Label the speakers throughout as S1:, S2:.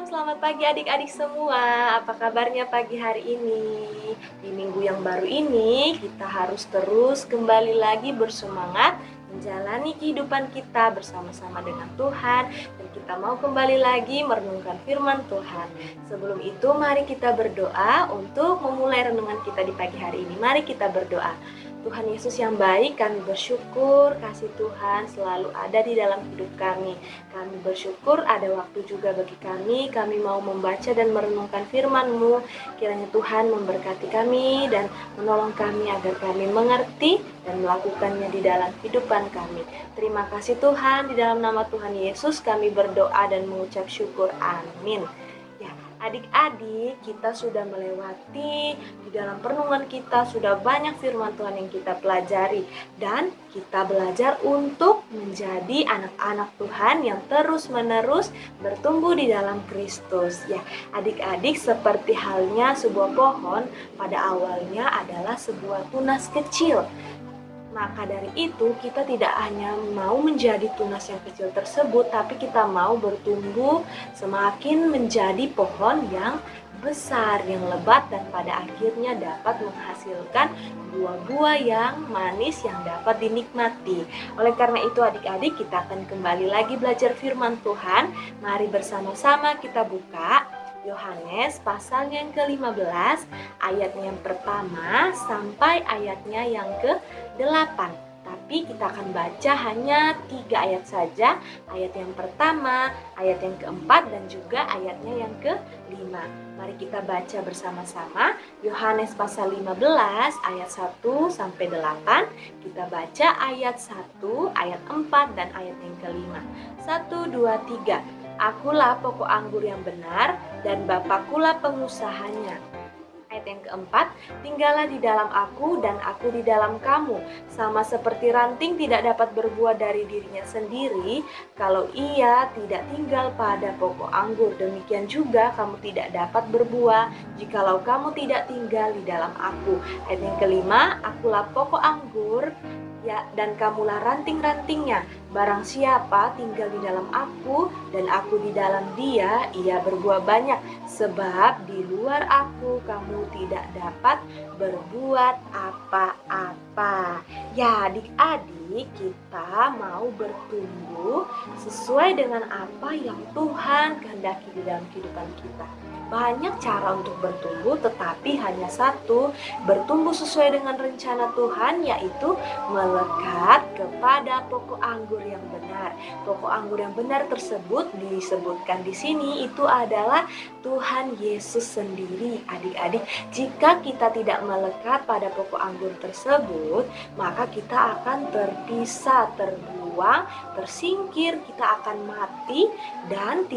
S1: selamat pagi adik-adik semua. Apa kabarnya pagi hari ini? Di minggu yang baru ini, kita harus terus kembali lagi bersemangat menjalani kehidupan kita bersama-sama dengan Tuhan, dan kita mau kembali lagi merenungkan firman Tuhan. Sebelum itu, mari kita berdoa untuk memulai renungan kita di pagi hari ini. Mari kita berdoa. Tuhan Yesus yang baik, kami bersyukur kasih Tuhan selalu ada di dalam hidup kami. Kami bersyukur ada waktu juga bagi kami mau membaca dan merenungkan firman-Mu. Kiranya Tuhan memberkati kami dan menolong kami agar kami mengerti dan melakukannya di dalam kehidupan kami. Terima kasih Tuhan, di dalam nama Tuhan Yesus kami berdoa dan mengucap syukur. Amin. Adik-adik, kita sudah melewati di dalam perenungan kita, sudah banyak firman Tuhan yang kita pelajari, dan kita belajar untuk menjadi anak-anak Tuhan yang terus-menerus bertumbuh di dalam Kristus. Ya, adik-adik, seperti halnya sebuah pohon, pada awalnya adalah sebuah tunas kecil. Maka dari itu kita tidak hanya mau menjadi tunas yang kecil tersebut, tapi kita mau bertumbuh semakin menjadi pohon yang besar, yang lebat, dan pada akhirnya dapat menghasilkan buah-buah yang manis yang dapat dinikmati. Oleh karena itu adik-adik, kita akan kembali lagi belajar firman Tuhan. Mari bersama-sama kita buka Yohanes pasalnya yang ke-15, ayatnya yang pertama sampai ayatnya yang ke-8. Tapi kita akan baca hanya 3 ayat saja, ayat yang pertama, ayat yang keempat, dan juga ayatnya yang ke-5. Mari kita baca bersama-sama Yohanes pasal 15 ayat 1 sampai 8. Kita baca ayat 1, ayat 4, dan ayat yang ke-5. 1, 2, 3. Akulah pokok anggur yang benar, dan Bapakulah pengusahanya. Ayat yang keempat, tinggallah di dalam aku dan aku di dalam kamu. Sama seperti ranting tidak dapat berbuah dari dirinya sendiri, kalau ia tidak tinggal pada pokok anggur. Demikian juga kamu tidak dapat berbuah jikalau kamu tidak tinggal di dalam aku. Ayat yang kelima, akulah pokok anggur, ya, dan kamulah ranting-rantingnya. Barang siapa tinggal di dalam aku dan aku di dalam dia, ia berbuah banyak. Sebab di luar aku kamu tidak dapat berbuat apa-apa. Ya, adik-adik, kita mau bertumbuh sesuai dengan apa yang Tuhan kehendaki di dalam kehidupan kita. Banyak cara untuk bertumbuh, tetapi hanya satu, bertumbuh sesuai dengan rencana Tuhan, yaitu melekat kepada pokok anggur yang benar. Pokok anggur yang benar tersebut disebutkan di sini itu adalah Tuhan Yesus sendiri. Adik-adik, jika kita tidak melekat pada pokok anggur tersebut, maka kita akan terpisah, terbuang, tersingkir, kita akan mati dan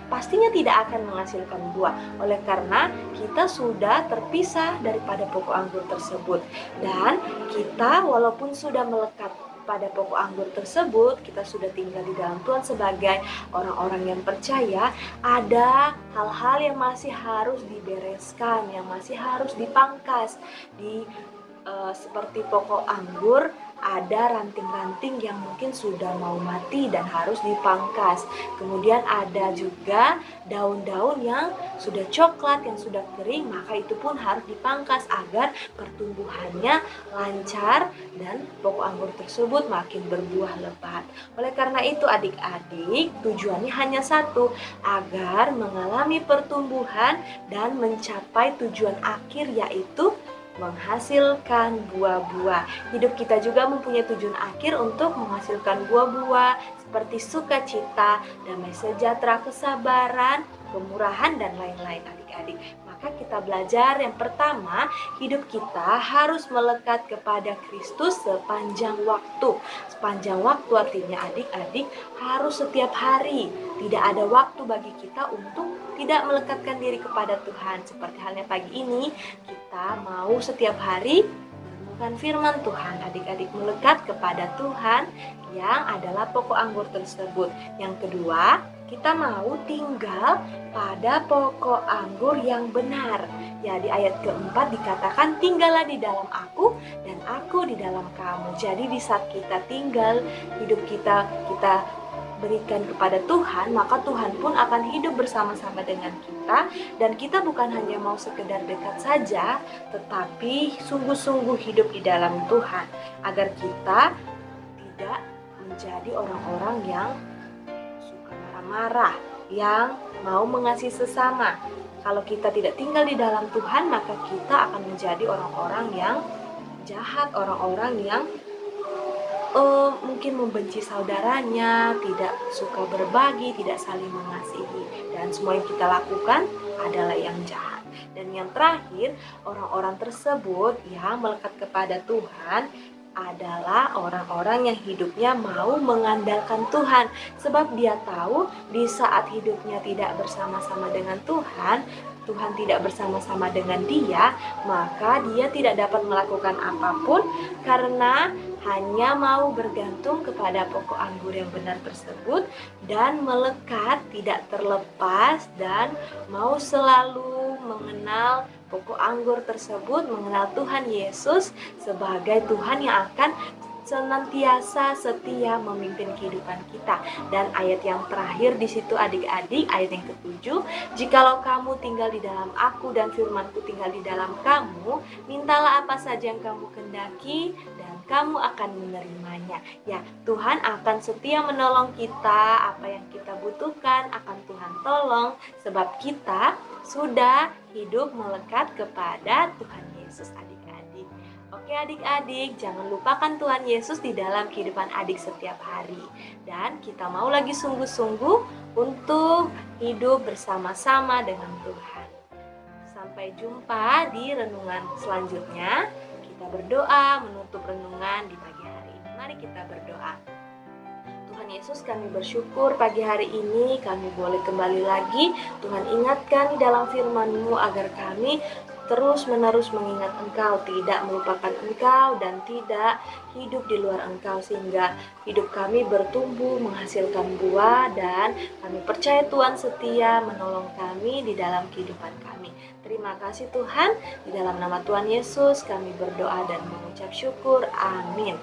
S1: pastinya tidak akan menghasilkan buah. Oleh karena kita sudah terpisah daripada pokok anggur tersebut, dan kita walaupun sudah melekat pada pokok anggur tersebut, kita sudah tinggal di dalam Tuhan sebagai orang-orang yang percaya, ada hal-hal yang masih harus dibereskan, yang masih harus dipangkas. Seperti pokok anggur, ada ranting-ranting yang mungkin sudah mau mati dan harus dipangkas. Kemudian ada juga daun-daun yang sudah coklat, yang sudah kering, maka itu pun harus dipangkas agar pertumbuhannya lancar dan pokok anggur tersebut makin berbuah lebat. Oleh karena itu adik-adik, tujuannya hanya satu, agar mengalami pertumbuhan dan mencapai tujuan akhir, yaitu menghasilkan buah-buah. Hidup kita juga mempunyai tujuan akhir untuk menghasilkan buah-buah seperti sukacita, damai sejahtera, kesabaran, kemurahan, dan lain-lain adik-adik. Maka kita belajar yang pertama, hidup kita harus melekat kepada Kristus sepanjang waktu. Sepanjang waktu artinya adik-adik harus setiap hari. Tidak ada waktu bagi kita untuk tidak melekatkan diri kepada Tuhan. Seperti halnya pagi ini, kita mau setiap hari merenungkan firman Tuhan. Adik-adik melekat kepada Tuhan yang adalah pokok anggur tersebut. Yang kedua, kita mau tinggal pada pokok anggur yang benar. Ya, di ayat keempat dikatakan, tinggallah di dalam aku dan aku di dalam kamu. Jadi di saat kita tinggal, hidup kita berikan kepada Tuhan, maka Tuhan pun akan hidup bersama-sama dengan kita. Dan kita bukan hanya mau sekedar dekat saja, tetapi sungguh-sungguh hidup di dalam Tuhan, agar kita tidak menjadi orang-orang yang suka marah-marah, yang mau mengasihi sesama. Kalau kita tidak tinggal di dalam Tuhan, maka kita akan menjadi orang-orang yang jahat, orang-orang yang mungkin membenci saudaranya, tidak suka berbagi, tidak saling mengasihi. Dan semua yang kita lakukan adalah yang jahat. Dan yang terakhir, orang-orang tersebut yang melekat kepada Tuhan adalah orang-orang yang hidupnya mau mengandalkan Tuhan. Sebab dia tahu di saat hidupnya tidak bersama-sama dengan Tuhan, Tuhan tidak bersama-sama dengan dia, maka dia tidak dapat melakukan apapun karena hanya mau bergantung kepada pokok anggur yang benar tersebut dan melekat, tidak terlepas, dan mau selalu mengenal pokok anggur tersebut, mengenal Tuhan Yesus sebagai Tuhan yang akan senantiasa setia memimpin kehidupan kita. Dan ayat yang terakhir di situ adik-adik, ayat yang ke-7, jikalau kamu tinggal di dalam aku dan firmanku tinggal di dalam kamu, mintalah apa saja yang kamu kehendaki dan kamu akan menerimanya. Ya, Tuhan akan setia menolong kita, apa yang kita butuhkan akan Tuhan tolong, sebab kita sudah hidup melekat kepada Tuhan Yesus adik-adik. Oke adik-adik, jangan lupakan Tuhan Yesus di dalam kehidupan adik setiap hari. Dan kita mau lagi sungguh-sungguh untuk hidup bersama-sama dengan Tuhan. Sampai jumpa di renungan selanjutnya. Kita berdoa menutup renungan di pagi hari ini. Mari kita berdoa. Tuhan Yesus, kami bersyukur pagi hari ini kami boleh kembali lagi. Tuhan ingatkan di dalam firman-Mu agar kami terus-menerus mengingat Engkau, tidak melupakan Engkau, dan tidak hidup di luar Engkau, sehingga hidup kami bertumbuh, menghasilkan buah, dan kami percaya Tuhan setia menolong kami di dalam kehidupan kami. Terima kasih Tuhan, di dalam nama Tuhan Yesus kami berdoa dan mengucap syukur. Amin.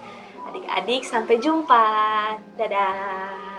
S1: Adik-adik, sampai jumpa. Dadah.